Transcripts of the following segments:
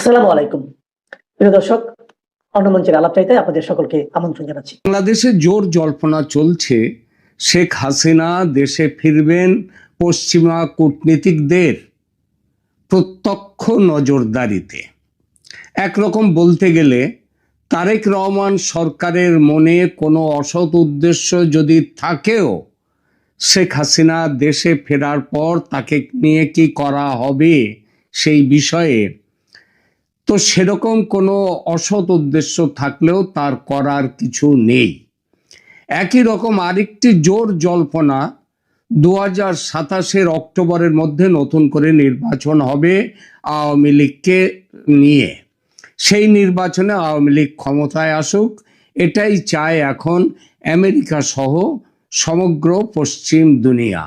আসসালামু আলাইকুম। প্রিয় দর্শক, অন্যমঞ্চের আলাপচারিতায় আপনাদের সকলকে আমন্ত্রণ জানাচ্ছি। বাংলাদেশে জোর জল্পনা চলছে শেখ হাসিনা দেশে ফিরবেন পশ্চিমা কূটনীতিকদের প্রত্যক্ষ নজরদারিতে। একরকম বলতে গেলে তারেক রহমান সরকারের মনে কোনো অসৎ উদ্দেশ্য যদি থাকেও শেখ হাসিনা দেশে ফেরার পর তাকে নিয়ে কি করা হবে সেই বিষয়ে তো সেরকম কোনো অসৎ উদ্দেশ্য থাকলেও তার করার কিছু নেই। একই রকম আরেকটি জোর জল্পনা 2027 অক্টোবরের মধ্যে নতুন করে নির্বাচন হবে আওয়ামী লীগকে নিয়ে। সেই নির্বাচনে আওয়ামী লীগ ক্ষমতায় আসুক, এটাই চায় এখন আমেরিকা সহ সমগ্র পশ্চিম দুনিয়া,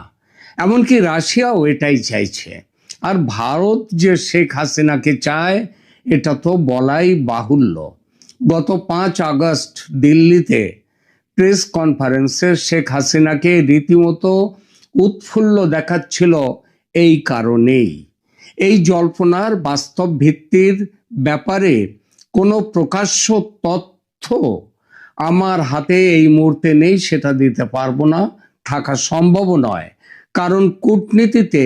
এমনকি রাশিয়াও এটাই চাইছে। আর ভারত যে শেখ হাসিনাকে চায় এটা তো বলাই বাহুল্য। গত 5 আগস্ট দিল্লিতে প্রেস কনফারেন্সে শেখ হাসিনাকে রীতিমতো উৎফুল্ল দেখাচ্ছিল এই কারণেই। এই জল্পনার বাস্তব ভিত্তির ব্যাপারে কোনো প্রকাশ্য তথ্য আমার হাতে এই মুহূর্তে নেই, সেটা দিতে পারবো না, থাকা সম্ভব নয়। কারণ কূটনীতিতে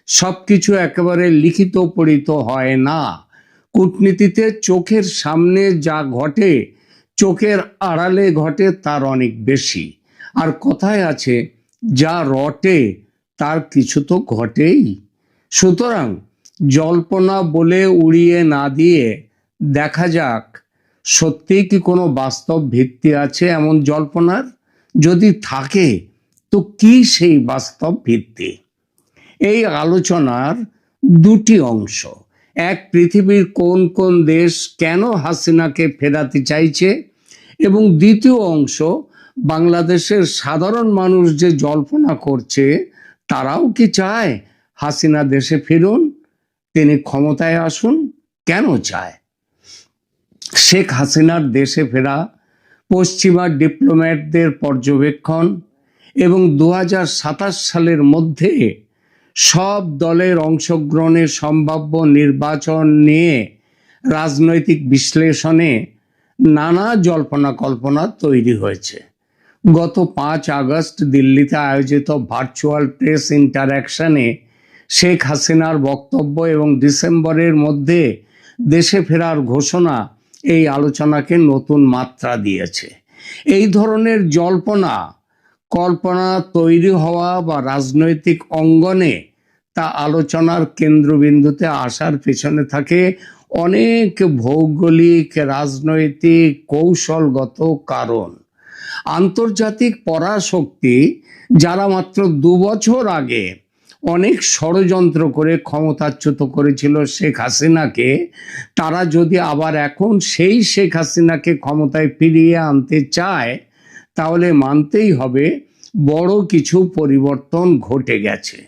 সবকিছু একেবারে লিখিত পড়িত হয় না। কূটনীতিতে চোখের সামনে যা ঘটে, চোখের আড়ালে ঘটে তার অনেক বেশি। আর কথায় আছে, যা রটে তার কিছু তো ঘটেই। সুতরাং জল্পনা বলে উড়িয়ে না দিয়ে দেখা যাক সত্যিই কি কোনো বাস্তব ভিত্তি আছে এমন জল্পনার। যদি থাকে তো কি সেই বাস্তব ভিত্তি? এই আলোচনার দুটি অংশ। এক, পৃথিবীর কোন কোন দেশ কেন হাসিনাকে ফেরাতে চাইছে, এবং দ্বিতীয় অংশ, বাংলাদেশের সাধারণ মানুষ যে জল্পনা করছে তারাও কি চায় হাসিনা দেশে ফিরুন, তিনি ক্ষমতায় আসুন। কেন চায়? শেখ হাসিনার দেশে ফেরা, পশ্চিমা ডিপ্লোম্যাটদের পর্যবেক্ষণ এবং 2027 সালের মধ্যে সব দলের অংশগ্রহণের সম্ভাব্য নির্বাচন নিয়ে রাজনৈতিক বিশ্লেষণে নানা জল্পনা কল্পনা তৈরি হয়েছে। গত 5 আগস্ট দিল্লিতে আয়োজিত ভার্চুয়াল প্রেস ইন্টারঅ্যাকশনে শেখ হাসিনার বক্তব্য এবং ডিসেম্বরের মধ্যে দেশে ফেরার ঘোষণা এই আলোচনাকে নতুন মাত্রা দিয়েছে। এই ধরনের জল্পনা কল্পনা তৈরি হওয়া বা রাজনৈতিক অঙ্গনে তা আলোচনার কেন্দ্রবিন্দুতে আসার পেছনে থাকে অনেক ভৌগোলিক, রাজনৈতিক, কৌশলগত কারণ। আন্তর্জাতিক পরাশক্তি যারা মাত্র 2 বছর আগে অনেক ষড়যন্ত্র করে ক্ষমতাচ্যুত করেছিল শেখ হাসিনাকে, তারা যদি আবার এখন সেই শেখ হাসিনাকে ক্ষমতায় ফিরিয়ে আনতে চায় তাহলে মানতেই হবে বড় কিছু পরিবর্তন ঘটে গেছে।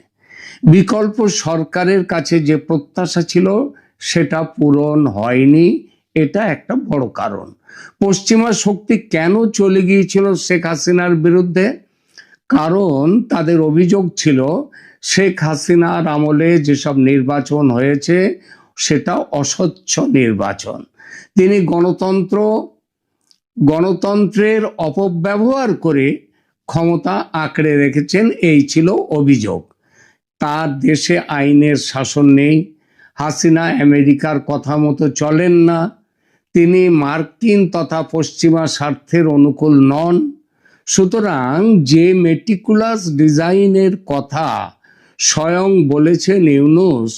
বিকল্প সরকারের কাছে যে প্রত্যাশা ছিল সেটা পূরণ হয়নি, এটা একটা বড় কারণ। পশ্চিমা শক্তি কেন চলে গিয়েছিল শেখ হাসিনার বিরুদ্ধে? কারণ তাদের অভিযোগ ছিল শেখ হাসিনার আমলে যেসব নির্বাচন হয়েছে সেটা অস্বচ্ছ নির্বাচন। তিনি গণতন্ত্রের অপব্যবহার করে ক্ষমতা আঁকড়ে রেখেছেন, এই ছিল অভিযোগ। তার দেশে আইনের শাসন নেই, হাসিনা আমেরিকার কথা মতো চলেন না, তিনি মার্কিন তথা পশ্চিমা স্বার্থের অনুকূল নন। সুতরাং যে মেটিকুলাস ডিজাইনের কথা স্বয়ং বলেছেন ইউনূস,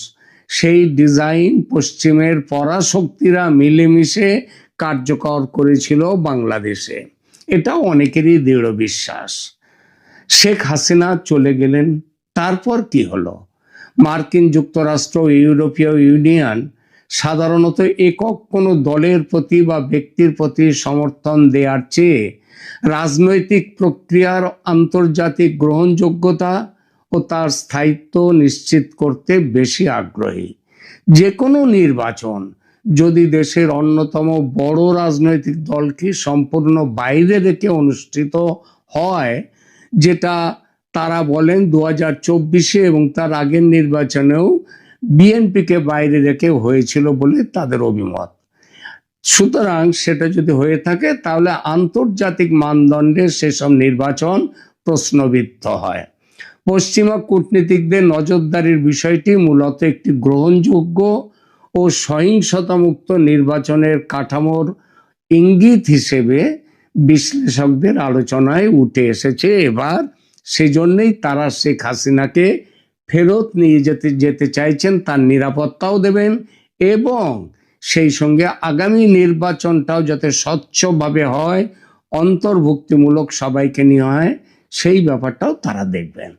সেই ডিজাইন পশ্চিমের পরাশক্তিরা মিলেমিশে কার্যকর করেছিল বাংলাদেশে, এটা অনেকেরই দৃঢ় বিশ্বাস। শেখ হাসিনা চলে গেলেন, তারপর কি হলো? মার্কিন যুক্তরাষ্ট্র, ইউরোপীয় ইউনিয়ন সাধারণত একক কোনো দলের প্রতি বা ব্যক্তির প্রতি সমর্থন দেওয়ার চেয়ে রাজনৈতিক প্রক্রিয়ার আন্তর্জাতিক গ্রহণযোগ্যতা ও তার স্থায়িত্ব নিশ্চিত করতে বেশি আগ্রহী। যে কোনো নির্বাচন যদি দেশের অন্যতম বড় রাজনৈতিক দলকে সম্পূর্ণ বাইরে রেখে অনুষ্ঠিত হয়, যেটা তারা বলেন 2024 এবং তার আগের নির্বাচনেও বিএনপিকে বাইরে রেখে হয়েছিল বলে তাদের অভিমত। সুতরাং সেটা যদি হয়ে থাকে তাহলে আন্তর্জাতিক মানদণ্ডে সেসব নির্বাচন প্রশ্নবিদ্ধ হয়। পশ্চিমা কূটনীতিকদের নজরদারির বিষয়টি মূলত একটি গ্রহণযোগ্য ও সহিংসতামুক্ত নির্বাচনের কাঠামোর ইঙ্গিত হিসেবে বিশ্লেষকদের আলোচনায় উঠে এসেছে এবার। সেজন্যই তারা শেখ হাসিনাকে ফেরত নিয়ে যেতে চাইছেন, তার নিরাপত্তাও দেবেন এবং সেই সঙ্গে আগামী নির্বাচনটাও যাতে স্বচ্ছভাবে হয়, অন্তর্ভুক্তিমূলক সবাইকে নিয়ে হয়, সেই ব্যাপারটাও তারা দেখবেন।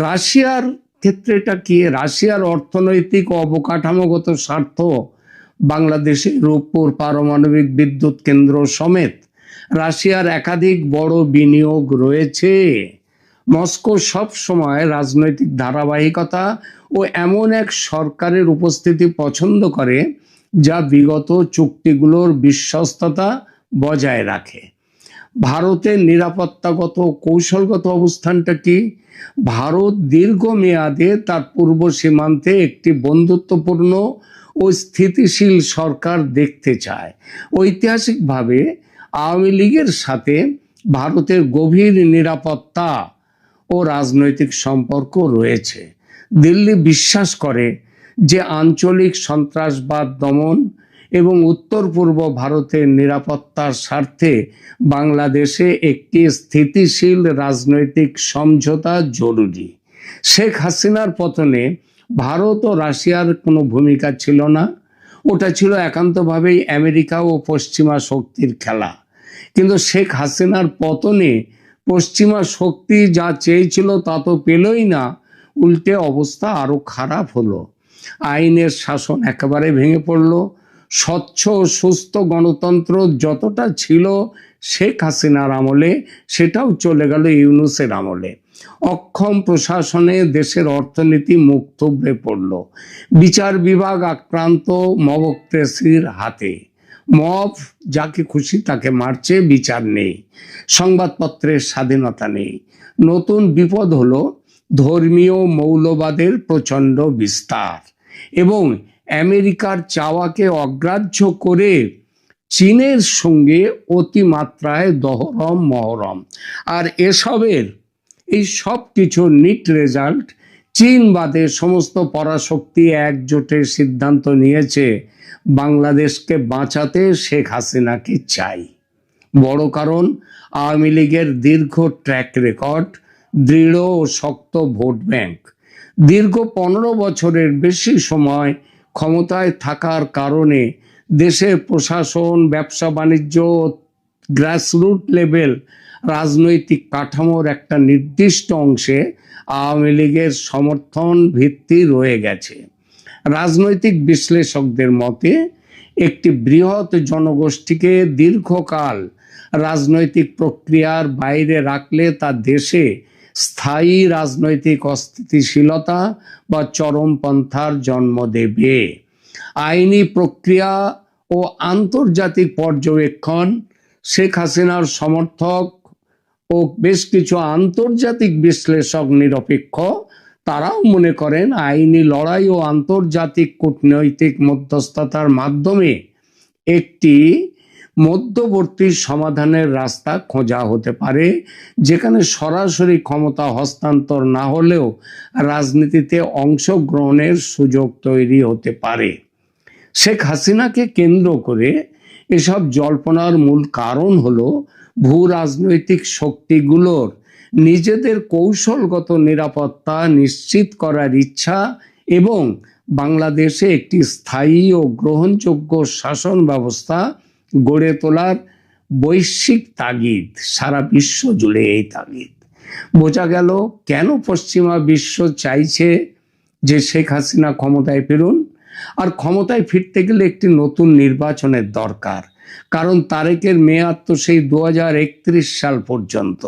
রাশিয়ার ক্ষেত্রে এটা কি? রাশিয়ার অর্থনৈতিক ও অবকাঠামোগত স্বার্থ বাংলাদেশের রূপপুর পারমাণবিক বিদ্যুৎ কেন্দ্র সমেত রাশিয়ার একাধিক বড় বিনিয়োগ রয়েছে। মস্কো সব সময় রাজনৈতিক ধারাবাহিকতা ও এমন এক সরকারের উপস্থিতি পছন্দ করে যা বিগত চুক্তিগুলোর বিশ্বস্ততা বজায় রাখে। ভারতের নিরাপত্তাগত কৌশলগত অবস্থানটা কি? ভারত দীর্ঘমেয়াদে তার পূর্ব সীমান্তে একটি বন্ধুত্বপূর্ণ ও স্থিতিশীল সরকার দেখতে চায়। ঐতিহাসিকভাবে আওয়ামী লীগের সাথে ভারতের গভীর নিরাপত্তা ও রাজনৈতিক সম্পর্ক রয়েছে। দিল্লি বিশ্বাস করে যে আঞ্চলিক সন্ত্রাসবাদ দমন এবং উত্তর পূর্ব ভারতের নিরাপত্তার স্বার্থে বাংলাদেশে একটি স্থিতিশীল রাজনৈতিক সমঝোতা জরুরি। শেখ হাসিনার পতনে ভারত ও রাশিয়ার কোনো ভূমিকা ছিল না, ওটা ছিল একান্তভাবেই আমেরিকা ও পশ্চিমা শক্তির খেলা। কিন্তু শেখ হাসিনার পতনে পশ্চিমা শক্তি যা চেয়েছিল তা তো পেলই না, উল্টে অবস্থা আরো খারাপ হলো। আইনের শাসন একেবারে ভেঙে পড়ল। স্বচ্ছ ও সুস্থ গণতন্ত্র যতটা ছিল শেখ হাসিনার আমলে, সেটাও চলে গেল ইউনূসের আমলে। অক্ষম প্রশাসনে দেশের অর্থনীতি মুখ থুবড়ে পড়ল। বিচার বিভাগ আক্রান্ত মবক্রেসির হাতে। মব যাকে খুশি তাকে মারছে, বিচার নেই। সংবাদপত্রের স্বাধীনতা নেই। নতুন বিপদ হলো ধর্মীয় মৌলবাদের প্রচণ্ড বিস্তার এবং আমেরিকার চাওয়াকে অগ্রাহ্য করে চীনের সঙ্গে অতিমাত্রায় দহরম মহরম। আর এসবের এই সব কিছুর নিট রেজাল্ট, চীন বাদে সমস্ত পরাশক্তি একজোটে সিদ্ধান্ত নিয়েছে বাংলাদেশকে বাঁচাতে শেখ হাসিনাকে চাই। বড় কারণ আওয়ামী লীগের দীর্ঘ ট্র্যাক রেকর্ড, দৃঢ় ও শক্ত ভোট ব্যাংক। দীর্ঘ 15 বছরের বেশি সময় ক্ষমতায় থাকার কারণে দেশের প্রশাসন, ব্যবসা বাণিজ্য, গ্রাসরুট লেভেল রাজনৈতিক কাঠামোর একটা নির্দিষ্ট অংশে আওয়ামী লীগের সমর্থন ভিত্তি রয়ে গেছে। রাজনৈতিক বিশ্লেষকদের মতে একটি বৃহৎ জনগোষ্ঠীকে দীর্ঘকাল রাজনৈতিক প্রক্রিয়ার বাইরে রাখলে তা দেশে স্থায়ী রাজনৈতিক অস্থিতিশীলতা বা চরমপন্থার জন্ম দেবে। আইনি প্রক্রিয়া ও আন্তর্জাতিক পর্যবেক্ষণ, শেখ হাসিনার সমর্থক ও বেশ কিছু আন্তর্জাতিক বিশ্লেষক নিরপেক্ষ, তারাও মনে করেন আইনি লড়াই ও আন্তর্জাতিক কূটনৈতিক মধ্যস্থতার মাধ্যমে একটি মধ্যবর্তী সমাধানের রাস্তা খোঁজা হতে পারে, যেখানে সরাসরি ক্ষমতা হস্তান্তর না হলেও রাজনীতিতে অংশগ্রহণের সুযোগ তৈরি হতে পারে। শেখ হাসিনাকে কেন্দ্র করে এসব জল্পনার মূল কারণ হলো ভূ রাজনৈতিক শক্তিগুলোর নিজেদের কৌশলগত নিরাপত্তা নিশ্চিত করার ইচ্ছা এবং বাংলাদেশে একটি স্থায়ী ও গ্রহণযোগ্য শাসন ব্যবস্থা গড়ে তোলার বৈশ্বিক তাগিদ। সারা বিশ্ব জুড়ে এই তাগিদ। বোঝা গেল কেন পশ্চিমা বিশ্ব চাইছে যে শেখ হাসিনা ক্ষমতায় ফিরুন। আর ক্ষমতায় ফিরতে গেলে একটি নতুন নির্বাচনের দরকার, কারণ তারেকের মেয়াদ তো সেই 2031 সাল পর্যন্ত।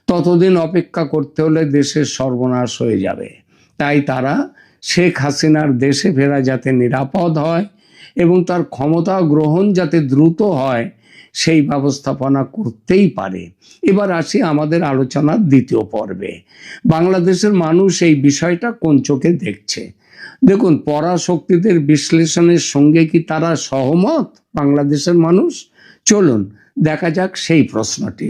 ততদিন অপেক্ষা করতে হলে দেশের সর্বনাশ হয়ে যাবে। তাই তারা শেখ হাসিনার দেশে ফেরা যাতে নিরাপদ হয় এবং তার ক্ষমতা গ্রহণ যাতে দ্রুত হয়, সেই ব্যবস্থাপনা করতেই পারে। এবার আসি আমাদের আলোচনার দ্বিতীয় পর্বে। বাংলাদেশের মানুষ এই বিষয়টা কোন চোখে দেখছে। দেখুন, পরাশক্তিদের বিশ্লেষণের সঙ্গে কি তারা সহমত বাংলাদেশের মানুষ? চলুন দেখা যাক সেই প্রশ্নটি।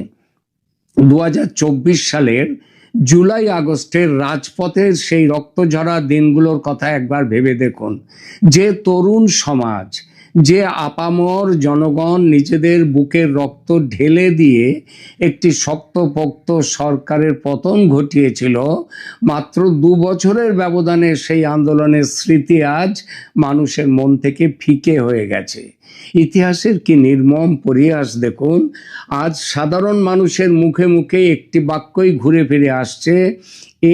2024 সালের জুলাই আগস্টের রাজপথের সেই রক্তঝরা দিনগুলোর কথা একবার ভেবে দেখুন। যে তরুণ সমাজ, যে আপামর জনগণ নিজেদের বুকের রক্ত ঢেলে দিয়ে একটি শক্তপোক্ত সরকারের পতন ঘটিয়েছিল, মাত্র 2 বছরের ব্যবধানে সেই আন্দোলনের স্মৃতি আজ মানুষের মন থেকে ফিকে হয়ে গেছে। ইতিহাসের কি নির্মম পরিহাস দেখুন। আজ সাধারণ মানুষের মুখে মুখে একটি বাক্যই ঘুরে ফিরে আসছে,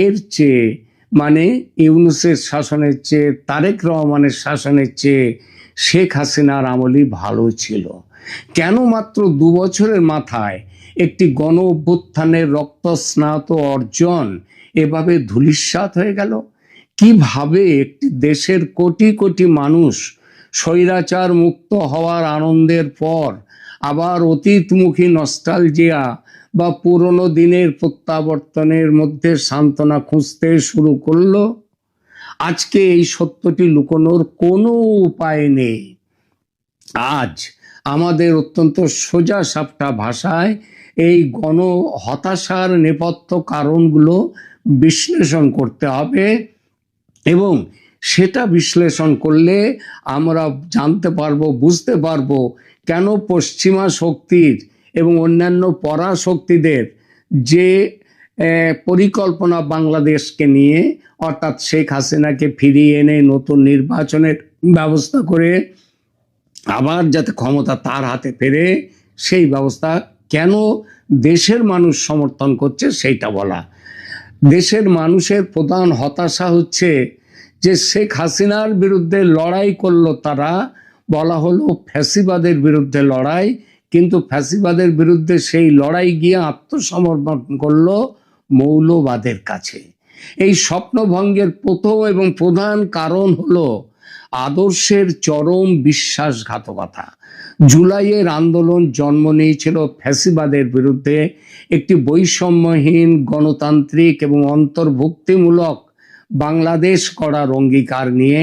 এর চেয়ে মানে ইউনূসের শাসনের চেয়ে, তারেক রহমানের শাসনের চেয়ে শেখ হাসিনার আমলই ভালো ছিল। কেন মাত্র 2 বছরের মাথায় একটি গণ অভ্যুত্থানের রক্তস্নাত অর্জন এভাবে ধূলিসাৎ হয়ে গেল? কিভাবে একটি দেশের কোটি কোটি মানুষ স্বৈরাচার মুক্ত হওয়ার আনন্দের পর আবার অতীতমুখী নস্টালজিয়া বা পুরনো দিনের প্রত্যাবর্তনের মধ্যে সান্ত্বনা খুঁজতে শুরু করলো? আজকে এই সত্যটি লুকোনোর কোনো উপায় নেই। আজ আমাদের অত্যন্ত সোজা সাপটা ভাষায় এই গণ হতাশার নেপথ্য কারণগুলো বিশ্লেষণ করতে হবে, এবং সেটা বিশ্লেষণ করলে আমরা জানতে পারবো, বুঝতে পারবো কেন পশ্চিমা শক্তির এবং অন্যান্য পরাশক্তিদের যে পরিকল্পনা বাংলাদেশকে নিয়ে, অর্থাৎ শেখ হাসিনাকে ফিরিয়ে এনে নতুন নির্বাচনের ব্যবস্থা করে আবার যাতে ক্ষমতা তার হাতে ফেরে, সেই ব্যবস্থা কেন দেশের মানুষ সমর্থন করছে সেইটা বলা। দেশের মানুষের প্রধান হতাশা হচ্ছে যে শেখ হাসিনার বিরুদ্ধে লড়াই করলো তারা, বলা হলো ফ্যাসিবাদের বিরুদ্ধে লড়াই, কিন্তু ফ্যাসিবাদের বিরুদ্ধে সেই লড়াই গিয়ে আত্মসমর্পণ করলো মৌলবাদের কাছে। এই স্বপ্নভঙ্গের প্রথম এবং প্রধান কারণ হলো আদর্শের চরম বিশ্বাসঘাতকতা। জুলাইয়ের আন্দোলন জন্ম নিয়েছিল ফ্যাসিবাদের বিরুদ্ধে একটি বৈষম্যহীন, গণতান্ত্রিক এবং অন্তর্ভুক্তিমূলক বাংলাদেশ করার অঙ্গীকার নিয়ে,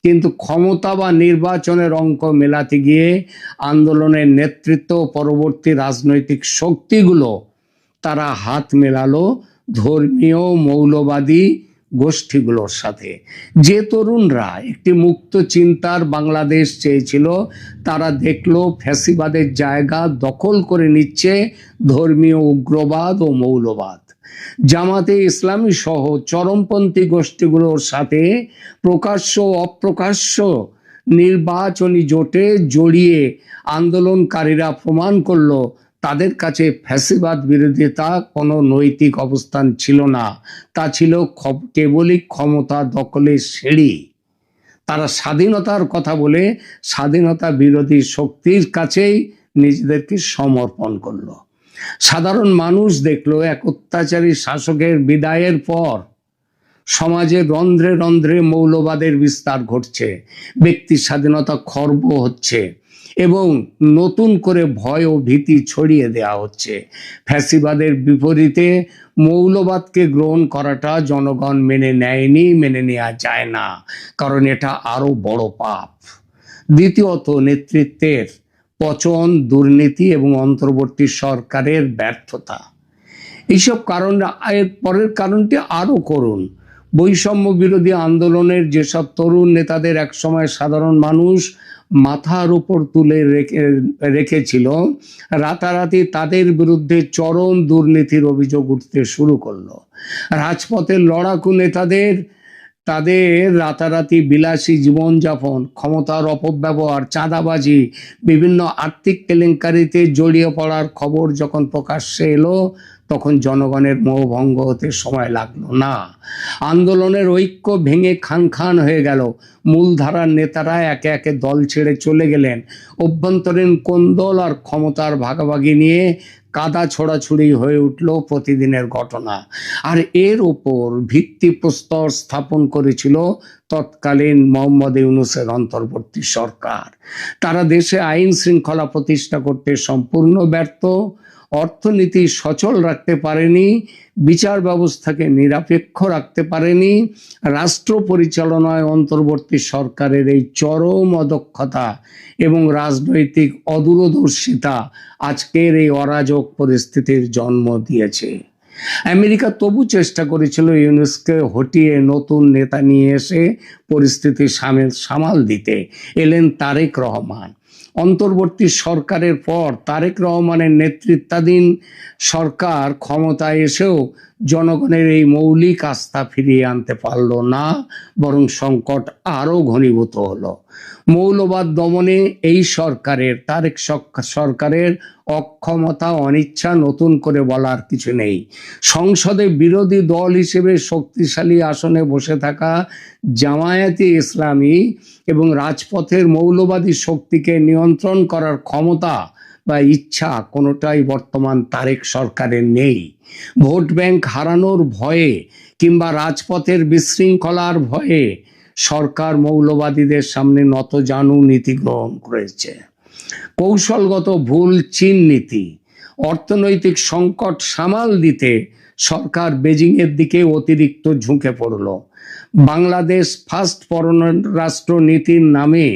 কিন্তু ক্ষমতা বা নির্বাচনের অঙ্ক মেলাতে গিয়ে আন্দোলনের নেতৃত্ব পরবর্তী রাজনৈতিক শক্তিগুলো তারা হাত মেলালো ধর্মীয় মৌলবাদী গোষ্ঠীগুলোর সাথে। যে তরুণরা একটি মুক্ত চিন্তার বাংলাদেশ চেয়েছিল, তারা দেখলো ফ্যাসিবাদের জায়গা দখল করে নিচ্ছে ধর্মীয় উগ্রবাদ ও মৌলবাদ। জামাতে ইসলামী সহ চরমপন্থী গোষ্ঠীগুলোর সাথে প্রকাশ্য অপ্রকাশ্য নির্বাচনী জোটে জড়িয়ে আন্দোলনকারীরা প্রমাণ করলো তাদের কাছে ফ্যাসিবাদ বিরোধিতা কোনো নৈতিক অবস্থান ছিল না, তা ছিল কেবলই ক্ষমতা দখলের সিঁড়ি। তারা স্বাধীনতার কথা বলে স্বাধীনতা বিরোধী শক্তির কাছেই নিজেদেরকে সমর্পণ করলো। সাধারণ মানুষ দেখলো এক অত্যাচারী শাসকের বিদায়ের পর সমাজের রন্ধ্রে রন্ধ্রে মৌলবাদের বিস্তার ঘটছে, ব্যক্তি স্বাধীনতা খর্ব হচ্ছে এবং নতুন করে ভয় ও ভীতি ছড়িয়ে দেওয়া হচ্ছে। ফ্যাসিবাদের বিপরীতে মৌলবাদকে গ্রহণ করাটা জনগণ মেনে নেয়নি, মেনে নেওয়া যায় না, কারণ এটা আরো বড় পাপ। দ্বিতীয়ত, নেতৃত্বের পচন, দুর্নীতি এবং অন্তর্বর্তী সরকারের ব্যর্থতা। এইসব কারণ, এর পরের কারণটি আরো করুন। বৈষম্য বিরোধী আন্দোলনের যেসব তরুণ নেতাদের একসময় সাধারণ মানুষ মাথার উপর তুলে রেখেছিল, রাতারাতি তাদের বিরুদ্ধে চরম দুর্নীতির অভিযোগ উঠতে শুরু করলো। রাজপথের লড়াকু নেতাদের রাতারাতি বিলাসী জীবনযাপন, ক্ষমতার অপব্যবহার, চাঁদাবাজি, বিভিন্ন আর্থিক কেলেঙ্কারিতে জড়িয়ে পড়ার খবর যখন প্রকাশ্যে এলো, তখন জনগণের মোহভঙ্গ হতে সময় লাগলো না। আন্দোলনের ঐক্য ভেঙে খান খান হয়ে গেল। মূলধারার নেতারা একে একে দল ছেড়ে চলে গেলেন। অভ্যন্তরীণ কোন্দল আর ক্ষমতার ভাগাভাগি নিয়ে কাদা ছোড়াছুড়ি হয়ে উঠল প্রতিদিনের ঘটনা। আর এর ওপর ভিত্তিপ্রস্তর স্থাপন করেছিল তৎকালীন মোহাম্মদ ইউনূসের অন্তর্বর্তী সরকার। তারা দেশে আইন শৃঙ্খলা প্রতিষ্ঠা করতে সম্পূর্ণ ব্যর্থ, অর্থনীতি সচল রাখতে পারেনি, বিচার ব্যবস্থাকে নিরপেক্ষ রাখতে পারেনি। রাষ্ট্র পরিচালনায় অন্তর্বর্তী সরকারের এই চরম অদক্ষতা এবং রাজনৈতিক অদূরদর্শিতা আজকের এই অরাজক পরিস্থিতির জন্ম দিয়েছে। আমেরিকা তবু চেষ্টা করেছিল ইউনুসকে হটিয়ে নতুন নেতা নিয়ে এসে পরিস্থিতি সামাল দিতে। এলেন তারেক রহমান। অন্তর্বর্তী সরকারের পর তারেক রহমানের নেতৃত্বাধীন সরকার ক্ষমতায় এসেও জনগণের এই মৌলিক আস্থা ফিরিয়ে আনতে পারল না, বরং সংকট আরো ঘনীভূত হলো। মৌলবাদ দমনে এই সরকারের, তারেক সরকারের অক্ষমতা, অনিচ্ছা নতুন করে বলার কিছু নেই। সংসদে বিরোধী দল হিসেবে শক্তিশালী আসনে বসে থাকা জামায়াতে ইসলামী এবং রাজপথের মৌলবাদী শক্তিকে নিয়ন্ত্রণ করার ক্ষমতা বা ইচ্ছা কোনোটাই বর্তমান তারেক সরকারের নেই। ভোট ব্যাংক হারানোর ভয়ে কিংবা রাজপথের বিশৃঙ্খলার ভয়ে সরকার মৌলবাদীদের সামনে নতজানু নীতি গ্রহণ করেছে। কৌশলগত ভুল চীন নীতি, অর্থনৈতিক সংকট সামাল দিতে সরকার বেজিংয়ের দিকে অতিরিক্ত ঝুঁকে পড়ল। বাংলাদেশ ফার্স্ট পররাষ্ট্র নীতির নামে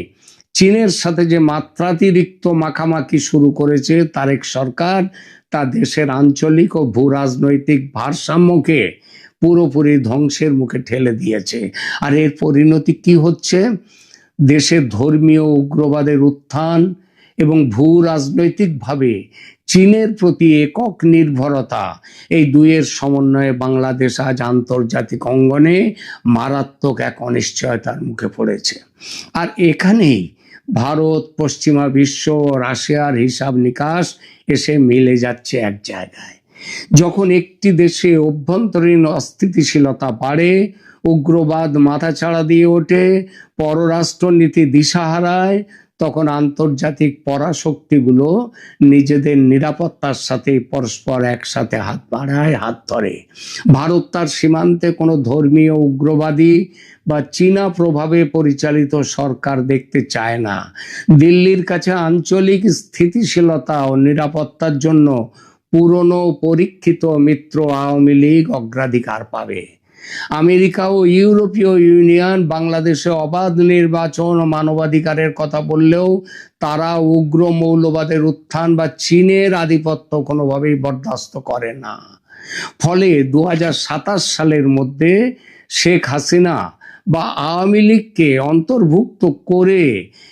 চীনের সাথে যে মাত্রাতিরিক্ত মাখামাখি শুরু করেছে তারেক সরকার, তা দেশের আঞ্চলিক ও ভূ রাজনৈতিক ভারসাম্যকে পুরোপুরি ধ্বংসের মুখে ঠেলে দিয়েছে। আর এর পরিণতি কি হচ্ছে? দেশের ধর্মীয় উগ্রবাদের উত্থান এবং ভূ রাজনৈতিকভাবে চীনের প্রতি একক নির্ভরতা, এই দুইয়ের সমন্বয়ে বাংলাদেশ আজ আন্তর্জাতিক অঙ্গনে মারাত্মক এক অনিশ্চয়তার মুখে পড়েছে। আর এখানেই ভারত, পশ্চিমা বিশ্ব, রাশিয়ার হিসাব নিকাশ এসে মিলে যাচ্ছে এক জায়গায়। যখন একটি দেশে অভ্যন্তরীণ অস্থিতিশীলতা বাড়ে, উগ্রবাদ মাথাচাড়া দিয়ে ওঠে, পররাষ্ট্রনীতি দিশা হারায়, তখন আন্তর্জাতিক পরাশক্তিগুলো নিজেদের নিরাপত্তার সাথে পরস্পর একসাথে হাত বাড়ায়, হাত ধরে। ভারত তার সীমান্তে কোনো ধর্মীয় উগ্রবাদী বা চীনা প্রভাবে পরিচালিত সরকার দেখতে চায় না। দিল্লির কাছে আঞ্চলিক স্থিতিশীলতা ও নিরাপত্তার জন্য পুরনো পরীক্ষিত মিত্র আওয়ামী লীগ অগ্রাধিকার পাবে। আমেরিকা ও ইউরোপীয় ইউনিয়ন বাংলাদেশে অবাধ নির্বাচন ও মানবাধিকারের কথা বললেও তারা উগ্র মৌলবাদের উত্থান বা চীনের আধিপত্য কোনোভাবেই বরদাস্ত করে না। ফলে 2027 সালের মধ্যে শেখ হাসিনা বা আওয়ামী লীগকে অন্তর্ভুক্ত করে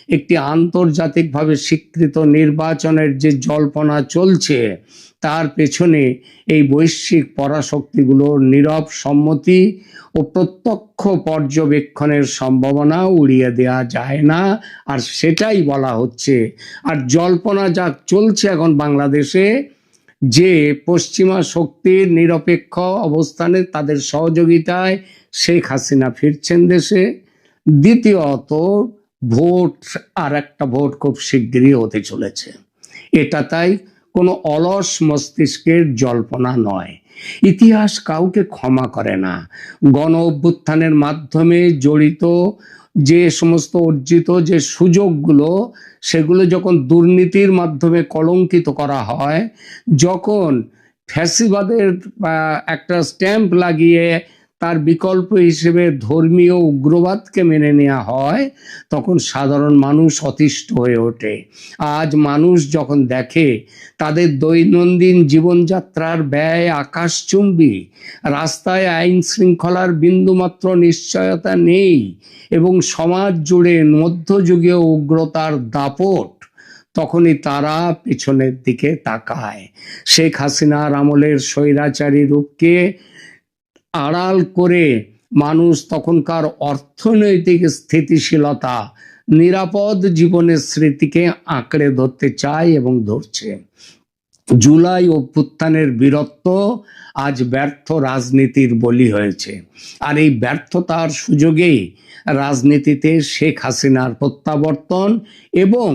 একটি আন্তর্জাতিকভাবে স্বীকৃত নির্বাচনের যে জল্পনা চলছে, তার পেছনে এই বৈশ্বিক পরাশক্তিগুলোর নীরব সম্মতি ও প্রত্যক্ষ পর্যবেক্ষণের সম্ভাবনা উড়িয়ে দেওয়া যায় না। আর সেটাই বলা হচ্ছে। আর জল্পনা যা চলছে এখন বাংলাদেশে, যে পশ্চিমা শক্তির নিরপেক্ষ অবস্থানে তাদের সহযোগিতায় শেখ হাসিনা ফিরছেন দেশে। দ্বিতীয়ত, ভোট, আর একটা ভোট খুব শিগগিরই হতে চলেছে। এটা তাই কোনো অলস মস্তিষ্কের জল্পনা নয়। ইতিহাস কাউকে ক্ষমা করে না। গণ অভ্যুত্থানের মাধ্যমে জড়িত যে সমস্ত অর্জিত যে সুযোগগুলো, সেগুলো যখন দুর্নীতির মাধ্যমে কলঙ্কিত করা হয়, যখন ফ্যাসিবাদের একটা স্ট্যাম্প লাগিয়ে তার বিকল্প হিসেবে ধর্মীয় উগ্রবাদকে মেনে নেওয়া হয়, তখন সাধারণ মানুষ অতিষ্ঠ হয়ে ওঠে। আজ মানুষ যখন দেখে তাদের দৈনন্দিন জীবনযাত্রার ব্যয় আকাশচুম্বী, রাস্তায় আইন শৃঙ্খলার বিন্দুমাত্র নিশ্চয়তা নেই এবং সমাজ জুড়ে মধ্যযুগীয় উগ্রতার দাপট, তখনই তারা পিছনের দিকে তাকায়। শেখ হাসিনার আমলের স্বৈরাচারী রূপকে আড়াল করে মানুষ তখনকার অর্থনৈতিক স্থিতিশীলতা, নিরাপদ জীবনের স্মৃতিকে আঁকড়ে ধরতে চায় এবং ধরছে। জুলাই অভ্যুত্থানের বীরত্ব আজ ব্যর্থ রাজনীতির বলি হয়েছে। আর এই ব্যর্থতার সুযোগেই রাজনীতিতে শেখ হাসিনার প্রত্যাবর্তন এবং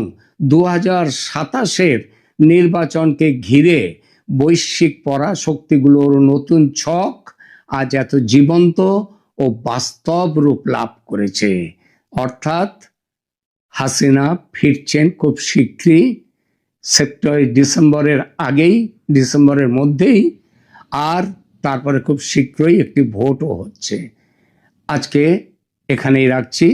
2027 নির্বাচনকে ঘিরে বৈশ্বিক পরাশক্তিগুলোর নতুন ছক আজ এত জীবন্ত ও বাস্তব রূপ লাভ করেছে। অর্থাৎ হাসিনা ফিরছেন খুব শীঘ্রই ডিসেম্বরের আগেই, ডিসেম্বরের মধ্যেই, আর তারপরে খুব শীঘ্রই একটি ভোটও হচ্ছে। আজকে এখানেই রাখছি।